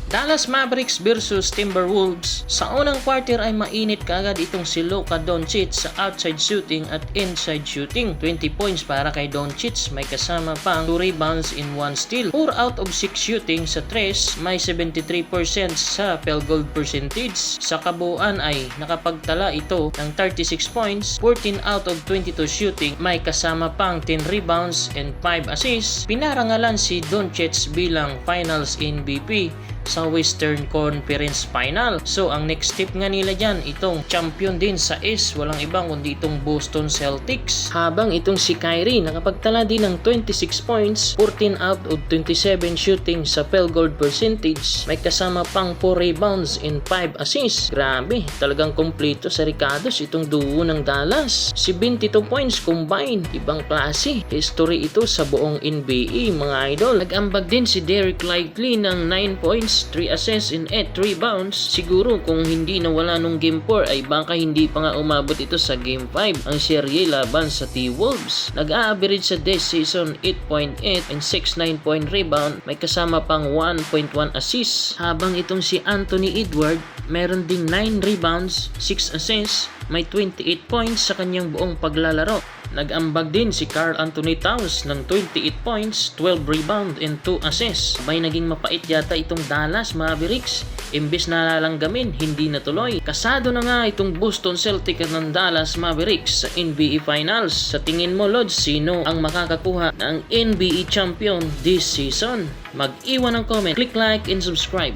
Dallas Mavericks versus Timberwolves. Sa unang quarter ay mainit kaagad itong si Luka Doncic sa outside shooting at inside shooting. 20 points para kay Doncic, may kasama pang 2 rebounds in 1 steal. 4 out of 6 shooting sa 3, may 73% sa field goal percentage. Sa kabuuan ay nakapagtala ito ng 36 points, 14 out of 22 shooting, may kasama pang 10 rebounds and 5 assists. Pinarangalan si Doncic bilang Finals MVP sa Western Conference Final. So ang next step nga nila dyan, itong champion din sa East, walang ibang kundi itong Boston Celtics. Habang itong si Kyrie nakapagtala din ng 26 points, 14 out of 27 shooting sa field goal percentage, may kasama pang 4 rebounds and 5 assists. Grabe, talagang kompleto sa Ricados itong duo ng Dallas. Si 22 points combined, ibang klase. History ito sa buong NBA mga idol. Nag-ambag din si Derek Lively ng 9 points, 3 assists and 8 rebounds. Siguro kung hindi nawala nung game 4 ay baka hindi pa nga umabot ito sa game 5 ang serye laban sa T-Wolves. Nag-a-average sa this season 8.8 and 6.9 point rebound, may kasama pang 1.1 assists. Habang itong si Anthony Edwards meron ding 9 rebounds, 6 assists, may 28 points sa kanyang buong paglalaro. Nag-ambag din si Karl Anthony Towns ng 28 points, 12 rebound and 2 assists. May naging mapait yata itong Dallas Mavericks. Imbis na lalanggamin, hindi natuloy. Kasado na nga itong Boston Celtics ng Dallas Mavericks sa NBA Finals. Sa tingin mo, Lods, sino ang makakakuha ng NBA champion this season? Mag-iwan ng comment, click like and subscribe.